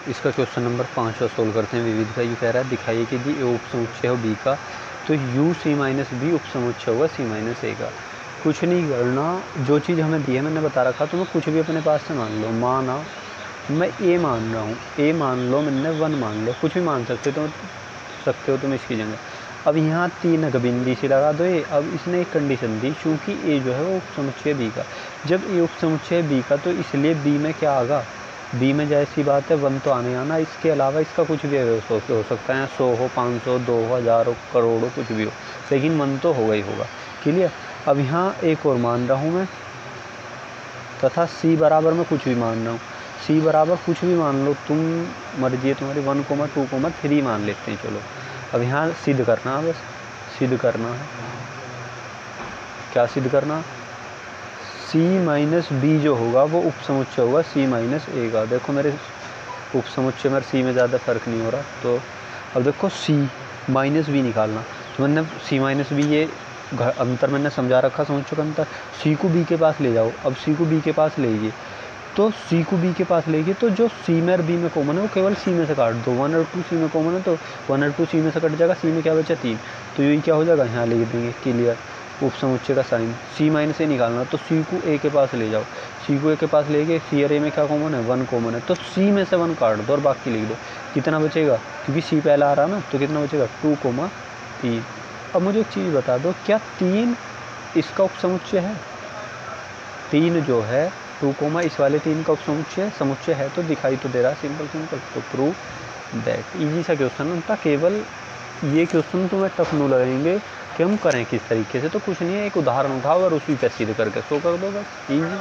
इसका question number 5 solve करते हैं। विविध का ये कह रहा है दिखाइए कि यदि ए उपसमुच्चय हो बी का तो यू सी माइनस बी उपसमुच्चय होगा सी माइनस ए का। कुछ नहीं करना, जो चीज़ हमें दी है मैंने बता रखा, तो मैं कुछ भी अपने पास से मान लो। माना मैं ए मान रहा हूँ, ए मान लो, मैंने 1 मान लो, कुछ भी मान सकते हो तुम इसकी जगह। अब यहाँ 3 बिंदी से लगा दो ये। अब इसने एक कंडीशन दी, चूँकि ए जो है वो उपसमुच्चय बी का, जब ए उपसमुच्चय बी का तो इसलिए बी में क्या आगा, बी में जैसी बात है 1 तो आने आना, इसके अलावा इसका कुछ भी हो सकता है, 100 हो, 500, 2 1000 हो, करोड़ हो, कुछ भी हो, लेकिन 1 तो होगा ही होगा। क्लियर। अब यहाँ एक और मान रहा हूँ मैं, तथा सी बराबर में कुछ भी मान रहा हूँ। सी बराबर कुछ भी मान लो, तुम मर्जी है तुम्हारी, 1, 2, 3 मान लेते हैं। चलो अब यहाँ सिद्ध करना है, बस सिद्ध करना है। क्या सिद्ध करना, सी माइनस बी जो होगा वो उपसमुच्चय होगा सी माइनस ए का। देखो मेरे उपसमुच्चय में सी में ज़्यादा फर्क नहीं हो रहा, तो अब देखो सी माइनस बी निकालना, तो मैंने सी माइनस बी ये अंतर मैंने समझा रखा, समुच्चय का अंतर। सी को बी के पास ले जाओ, अब सी को बी के पास ले, तो सी को बी के पास लेगी तो जो सी में और बी में कॉमन है वो केवल सी में से काट दो। 1 और 2 सी में कॉमन है तो 1 और 2 सी में से कट जाएगा, सी में क्या बचा 3, तो यही क्या हो जाएगा, यहाँ लिख देंगे। क्लियर। उपसमुच्चय का साइन सी माइनस ए निकालना, तो सी को ए के पास ले जाओ, सी को ए के पास ले गए, सी और ए में क्या कॉमन है, 1 कॉमन है, तो सी में से 1 काट दो और बाकी लिख दो। कितना बचेगा, क्योंकि सी पहला आ रहा ना, तो कितना बचेगा 2, 3। अब मुझे एक चीज़ बता दो, क्या 3 इसका उपसमुच्चय है, 3 जो है 2, इस वाले 3 का समुच्चय है, तो दिखाई तो दे रहा है, सिंपल। तो प्रूव दैट। इजी सा क्वेश्चन था, केवल ये क्वेश्चन तुम्हें टफ नहीं लगेंगे कि हम करें किस तरीके से, तो कुछ नहीं है, एक उदाहरण उठाओ और उसी पे सिद्ध करके शो कर दो, बस इजी।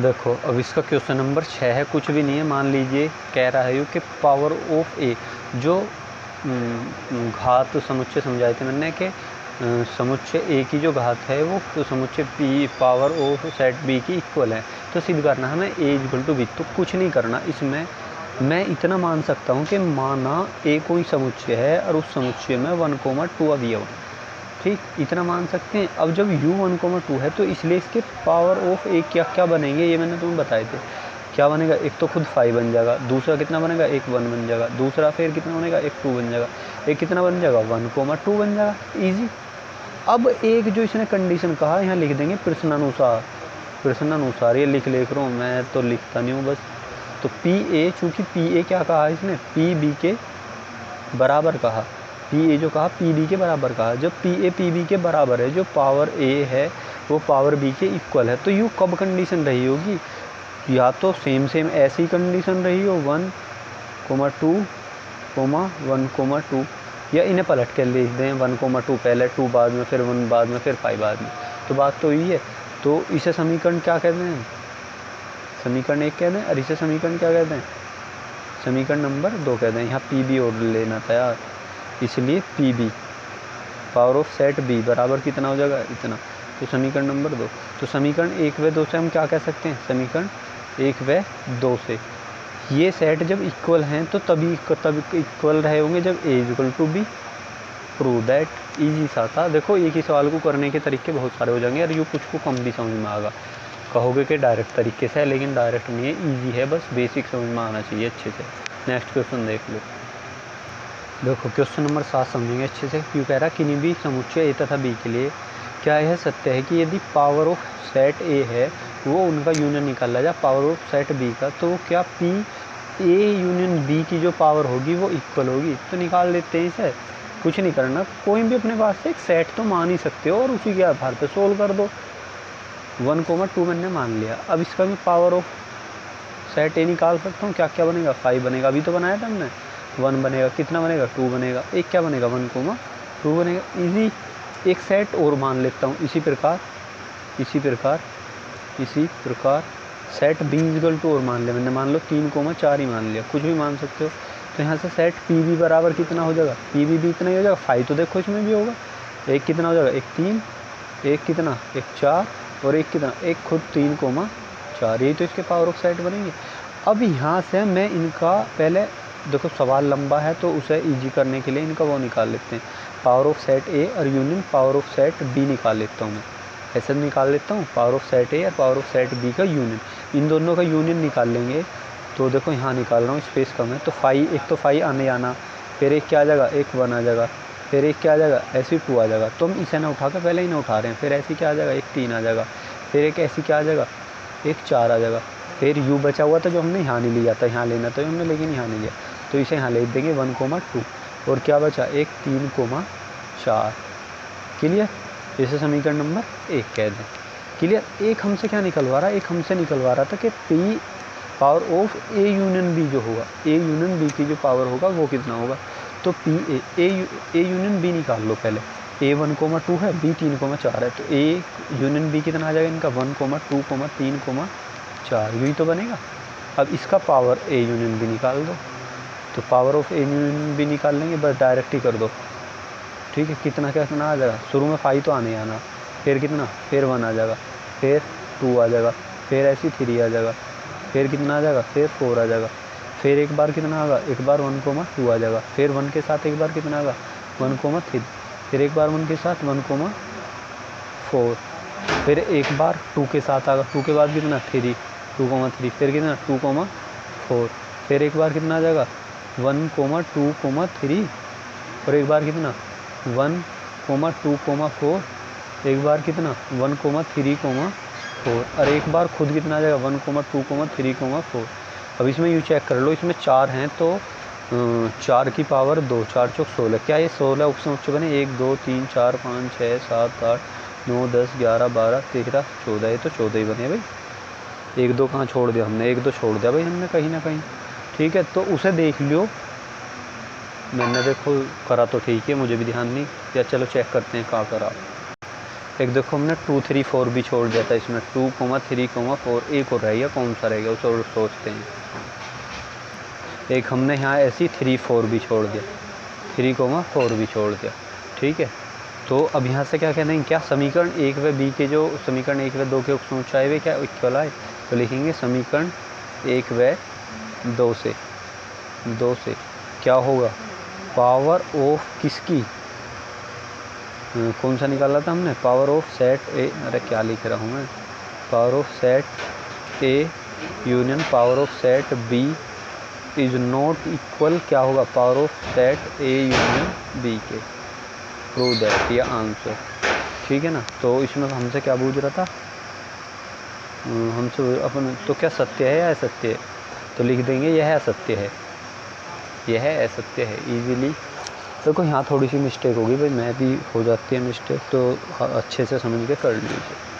देखो अब इसका क्वेश्चन नंबर 6 है, कुछ भी नहीं है, मान लीजिए कह रहा है कि पावर ऑफ ए, जो घात समुच्चय समझाए थे मैंने कि समुच्चय ए की जो घात है वो समुच्चय P power of set B की इक्वल है, तो सिद्ध करना है हमें ए इक्वल टू बी। तो कुछ नहीं करना, इसमें मैं इतना मान सकता हूँ कि माना ए कोई समुच्चय है और उस समुच्चय में 1, 2 अवयव, ठीक, इतना मान सकते हैं। अब जब u 1, 2 है तो इसलिए इसके पावर ऑफ ए क्या क्या बनेंगे, ये मैंने तुम्हें बताए थे। क्या बनेगा, एक तो खुद 5 बन जाएगा, दूसरा कितना बनेगा, एक 1 बन जाएगा, दूसरा फिर कितना बनेगा, एक 2 बन जाएगा, एक कितना बन जाएगा 1, 2 बन जाएगा। ईजी। अब एक जो इसने कंडीशन कहा, यहाँ लिख देंगे प्रश्नानुसार ये लिख रहा हूँ, मैं तो लिखता नहीं हूँ बस। तो पी ए, चूँकि पी ए क्या कहा इसने, पी बी के बराबर कहा, पी ए जो कहा पी बी के बराबर कहा। जब पी ए पी बी के बराबर है, जो पावर ए है वो पावर बी के इक्वल है, तो यू कब कंडीशन रही होगी, या तो सेम ऐसी कंडीशन रही हो 1, 2, 1, 2, या इन्हें पलट के लिख दें 1, 2 पहले, 2 बाद में, फिर 1 बाद में, फिर 5 बाद में, तो बात तो यही है। तो इसे समीकरण क्या कहते हैं, समीकरण 1 कहते हैं, और इसे समीकरण क्या कहते हैं, समीकरण नंबर 2 कहते हैं। यहाँ पी बी और लेना था यार, इसलिए P B power of set B बराबर कितना हो जाएगा, इतना, तो समीकरण नंबर 2। तो समीकरण 1 व 2 से हम क्या कह सकते हैं, समीकरण 1 व 2 से ये सेट जब इक्वल हैं तो तब इक्वल रहे होंगे जब A equal to B. Prove that. Easy सा था। देखो एक ही सवाल को करने के तरीके बहुत सारे हो जाएंगे और ये कुछ को कम भी समझ में आएगा, कहोगे कि डायरेक्ट तरीके से है, लेकिन डायरेक्ट नहीं है, ईजी है, बस बेसिक समझ में आना चाहिए अच्छे से। नेक्स्ट क्वेश्चन देख लो। देखो क्वेश्चन नंबर 7 समझेंगे अच्छे से। क्यों कह रहा है, किन्हीं भी समुच्चय ए तथा बी के लिए क्या यह सत्य है कि यदि पावर ऑफ सेट ए है वो उनका यूनियन निकाला जाए पावर ऑफ सेट बी का, तो क्या पी ए यूनियन बी की जो पावर होगी वो इक्वल होगी। तो निकाल लेते हैं इसे, कुछ नहीं करना, कोई भी अपने पास से एक सेट तो मान ही सकते हो और उसी के आधार पर सोल्व कर दो। 1, 2 मैंने मान लिया। अब इसका भी पावर ऑफ सेट ए निकाल सकता हूँ, क्या क्या बनेगा, 5 बनेगा, अभी तो बनाया था हमने, 1 बनेगा, कितना बनेगा 2 बनेगा, एक क्या बनेगा 1, 2 बनेगा। इजी। एक सेट और मान लेता हूँ इसी प्रकार सेट बी इक्वल टू और मान लिया मैंने, मान लो 3, 4 ही मान लिया, कुछ भी मान सकते हो। तो यहाँ से सेट पी बी बराबर कितना हो जाएगा, पी बी भी इतना ही हो जाएगा, 5 तो देखो इसमें भी होगा, एक कितना हो जाएगा, एक 3, एक कितना, एक 4, और एक कितना, एक खुद 3, 4, यही तो इसके पावर ऑफ सेट बनेंगे। अब यहाँ से मैं इनका पहले देखो सवाल लंबा है तो उसे इजी करने के लिए इनका वो निकाल लेते हैं, पावर ऑफ सेट ए और union power of set B निकाल लेता हूँ मैं, ऐसे निकाल लेता हूँ, पावर ऑफ सेट ए और पावर ऑफ सेट बी का यूनियन, इन दोनों का यूनियन निकाल लेंगे तो देखो यहाँ निकाल रहा हूँ, स्पेस कम है, तो फाइव, एक तो फाइव आने आना, फिर एक क्या आ जाएगा, एक 1 आ जाएगा, फिर एक क्या आ जाएगा, ऐसी 2 आ जाएगा। तो हम इसे ना उठा के पहले ही ना उठा रहे हैं, फिर ऐसी क्या आ जाएगा, एक 3 आ जाएगा, फिर एक ऐसी क्या आ जाएगा, एक 4 आ जाएगा, फिर यू बचा हुआ था जो हमने यहाँ नहीं लिया था, यहाँ लेना था हमने लेकिन यहाँ नहीं लिया, तो इसे यहाँ ले देंगे 1,2 और क्या बचा, एक 3,4। क्लियर, इसे समीकरण नंबर 1 कह दें। क्लियर। एक हमसे क्या निकलवा रहा है, एक हमसे निकलवा रहा था कि P power of A union B जो होगा, ए यूनियन बी की जो पावर होगा वो कितना होगा। तो पी ए यूनियन बी निकाल लो पहले, ए 1,2 है, बी 3,4 है, तो ए यूनियन बी कितना आ जाएगा इनका 1,2, 3,4, यही तो बनेगा। अब इसका पावर ए यूनियन बी निकाल दो, तो power of A union B निकाल लेंगे, बस डायरेक्ट ही कर दो। ठीक है, कितना आ जाएगा, शुरू में 5 तो आने आना, फिर कितना, फिर 1 आ जाएगा, फिर 2 आ जाएगा, फिर ऐसी 3 आ जाएगा, फिर कितना आ जाएगा, फिर 4 आ जाएगा, फिर एक बार कितना आएगा, एक बार 1,2 आ जाएगा, फिर 1 के साथ एक बार कितना आएगा 1,3, फिर एक बार 1 के साथ 1,4, फिर एक बार 2 के साथ आएगा, 2 के बाद कितना 3, 2,3, फिर कितना 2,4, फिर एक बार कितना आ जाएगा 1,2,3 और एक बार कितना 1,2,4, एक बार कितना 1,3,4 और एक बार खुद कितना आ जाएगा 1,2,3,4। अब इसमें यूँ चेक कर लो, इसमें 4 हैं तो 4 की पावर 2, 4 चौक 16, क्या ये 16 ऑप्शन उच्च बने, 1 2 3 4 5 6 7 8 9 10 11 12 13 14, ये तो 14 ही बने भाई। 1 2 कहाँ छोड़ दिया हमने, 1 2 छोड़ दिया भाई हमने कहीं ना कहीं। ठीक है, तो उसे देख लियो, मैंने देखो करा तो ठीक है, मुझे भी ध्यान नहीं, या चलो चेक करते हैं कहाँ करा। एक देखो हमने 2 3 4 भी छोड़ दिया था इसमें, 2, 3, 4, एक और रह गया, कौन सा रह गया उसे और सोचते हैं। एक हमने यहाँ ऐसी 3 4 भी छोड़ दिया, 3,4 भी छोड़ दिया। ठीक है, तो अब यहाँ से क्या कहते हैं, क्या समीकरण 1 व बी के जो समीकरण 1 व 2 के ऊंचाई वे क्या इक्वल आए, तो लिखेंगे समीकरण 1 व 2 से क्या होगा, पावर ऑफ किसकी, कौन सा निकाला था हमने, पावर ऑफ सेट ए, अरे क्या लिख रहा हूँ मैं, power of set A union power of set B is not equal, क्या होगा, power of set A union B के। प्रूव दैट, या आंसर। ठीक है ना, तो इसमें हमसे क्या पूछ रहा था, हमसे अपन तो क्या सत्य है या असत्य है, तो लिख देंगे यह असत्य है, यह असत्य है इजीली। देखो यहाँ थोड़ी सी मिस्टेक होगी भाई, मैं भी हो जाती है मिस्टेक, तो अच्छे से समझ के कर लीजिए।